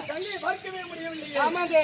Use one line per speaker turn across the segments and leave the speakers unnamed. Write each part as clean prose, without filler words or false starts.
தங்கையை பார்க்கவே முடியவில்லை.
ஆமாங்க.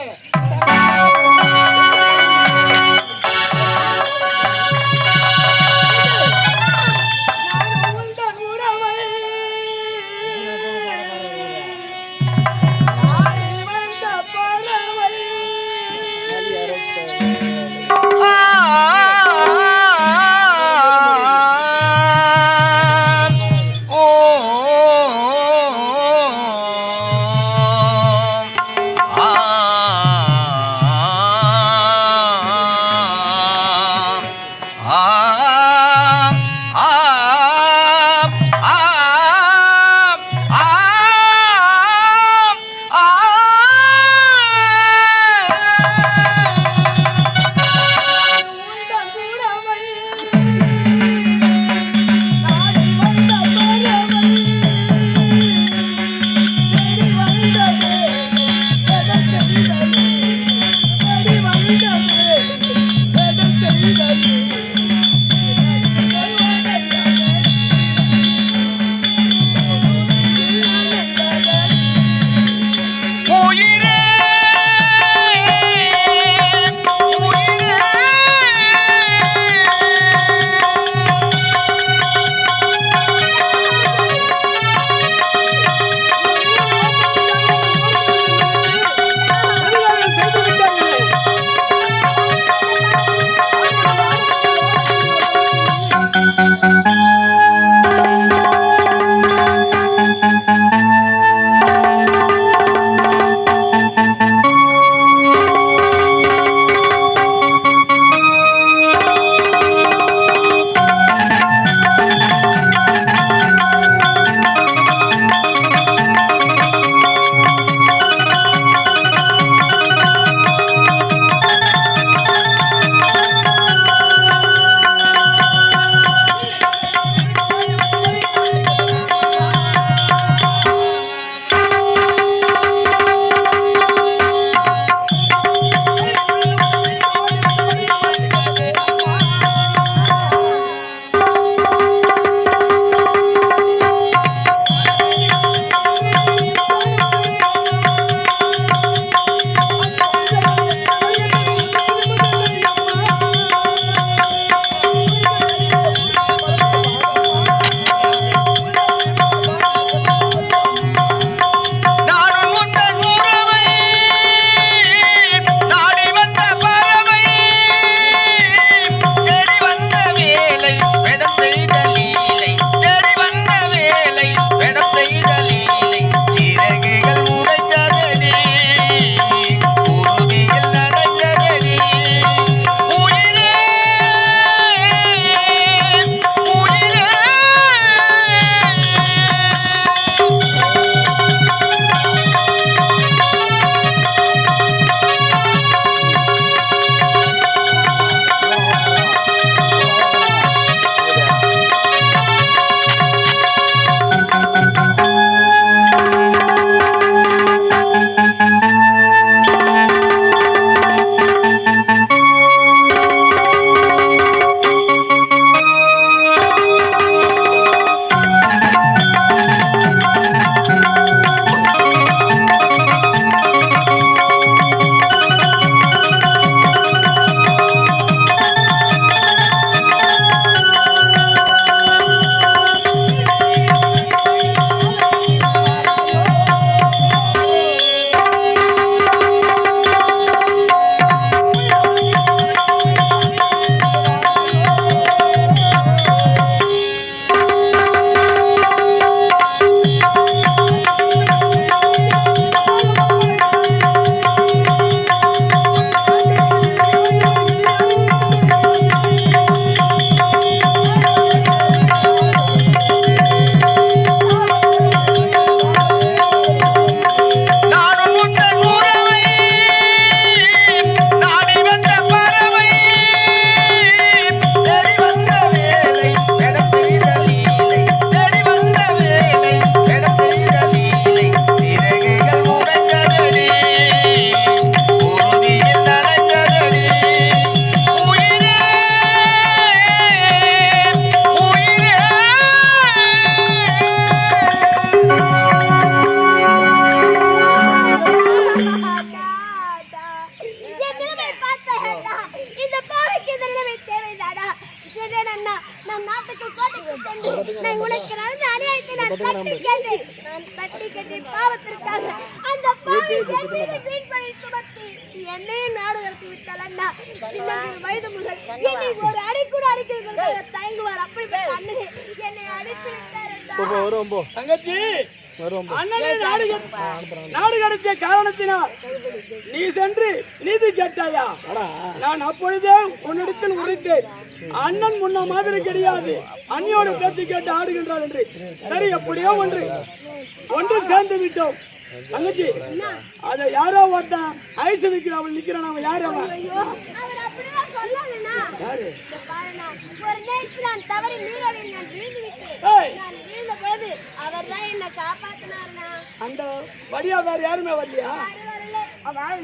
நான் தட்டி கட்டி பாவத்திற்காக அந்த பாவி என் மீது வீண் பழி சுமத்தி என்னையும் நாடு கடத்தி விட்டால் அண்ணா. இன்னும் வயது முதல் என்னை ஒரு அடி கூட அடிக்கிறது தயங்குவார். அப்படிப்பட்ட அண்ணனே என்னை அடித்து விட்டார் அண்ணா.
தங்கச்சி, அண்ணனை நாடு கடத்திய காரணத்தினால் நீ சென்று நீதி கேட்டாயா? நான் அப்பொழுதே உன்னிடத்தில் உரைத்தேன், அண்ணன் முன்ன மாதிரி கிடையாது, அண்ணியோட பேச்சு கேட்டு ஆடுகின்றாள் என்று. சரி, எப்படியோ ஒன்று சேர்ந்து விட்டோம். தங்கச்சி, அத யாரோ ஒருத்தன் ஐஸ் வைக்கிற அவள் நிக்கிறான். அவன் யார்? அவன்
அவர் அப்படியே சொல்லாதேனா.
யாரு?
பாருனா, ஒரு நேரத்தில் நான் தவறி நீரோடையில் நான் விழுந்து விட்டேன். நான் விழுந்த பொழுது அவர்தான் என்னை காப்பாத்தினார்னா.
அந்த வழியா வேற யாருமே வரலையா?
அவர்தான்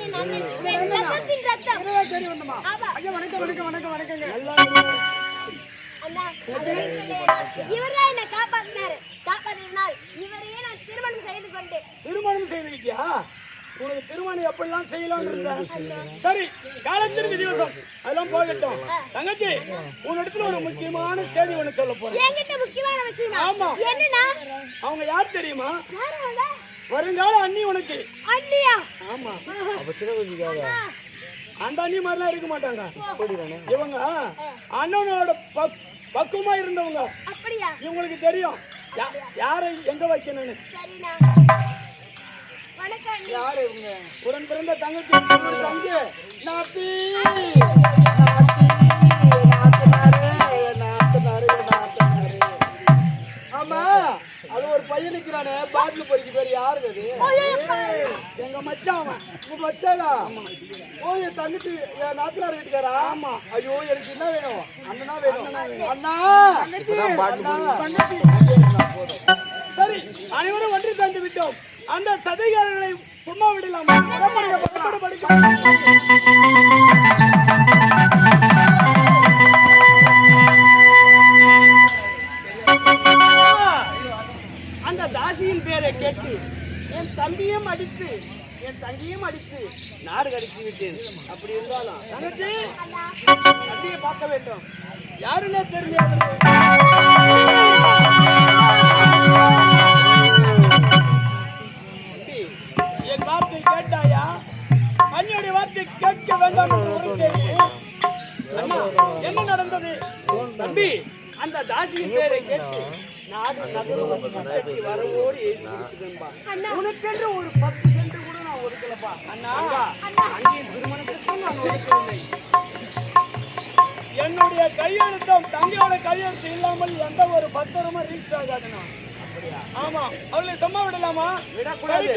என் அண்ணன், என் ரத்தத்தின் ரத்தம். அண்ணா, இவர்தான் என்னை காப்பாத்தினாரு. காப்பாத்தினால் இவரையே நான் திருமணம் செய்து கொண்டேன்.
திருமணம் செய்திருக்கியா? உனக்கு திருமணம் எப்படிலாம் செய்யலாம் இருந்த? சரி, காலத்தின் விதிவசம் அதெல்லாம் போகட்டும். தங்கச்சி, உன்னிடத்துல ஒரு முக்கியமான செய்தி ஒண்ணு சொல்ல போறேன்.
என்கிட்ட முக்கியமான விஷயம்.
ஆமா.
என்னன்னா?
அவங்க யார் தெரியுமா?
யாரு அவங்க?
வருங்கால அண்ணி உனக்கு.
அண்ணியா?
ஆமா. அந்த அண்ணி மாதிரிலாம் இருக்க மாட்டாங்க. இவங்க அண்ணனோட பக்குவமா இருந்தவங்க.
அப்படியா?
இவங்களுக்கு தெரியும் யாரை எங்க வைக்கணும்னு.
சரிண்ணா. வணக்கம் அண்ணி.
யாரு இவங்க? உடன் பிறந்த தங்கச்சி. தங்கி நாத்தி ஆமா, அது ஒரு பையன் நிக்கிறானே பாட்டில் பொறிக்கு பேர் யாரு? எங்க மச்சான். அவன் உங்க மச்சானா? ஓ, என் தங்கச்சி என் நாத்தனார் வீட்டுக்காரா? ஆமா. ஐயோ, எனக்கு என்ன வேணும்? அண்ணனா வேணும். அண்ணா, தங்கச்சி. சரி, அனைவரும் ஒன்று சேர்ந்து விட்டோம். அந்த சதிகாரர்களை சும்மா விடலாம். அந்த தாசியின் பேரை கேட்டு என் தம்பியும் அடித்து என் தங்கியும் அடித்து நாடு கடத்தி விட்டேன். அப்படி இருந்தாலும் தங்கச்சி, தம்பியை பார்க்க வேண்டும். யாருன்னே தெரியாது. என் வார்த்தை கேட்டாயா? அண்ணியுடைய வார்த்தை கேட்க வேண்டாம் என்று உரைத்தேன். அம்மா, என்ன நடந்தது? தம்பி, அந்த தாசியின் பேரை கேட்டு நாடு நகரம் வரவோடு உனக்கென்று ஒரு 10 சென்ட் கூட நான் ஒதுக்கலப்பா. அண்ணா, அங்கேயும் திருமணத்துக்கும் நான் ஒதுக்கவில்லை. என்னுடைய கையெழுத்தம் தங்கையோட கையெழுத்து இல்லாமல் எந்த ஒரு பத்திரமும் ரிஜிஸ்டர் ஆகாதுண்ணா. அப்படியா? ஆமா. அவளை சும்மா விடலாமா? விடக்கூடாது.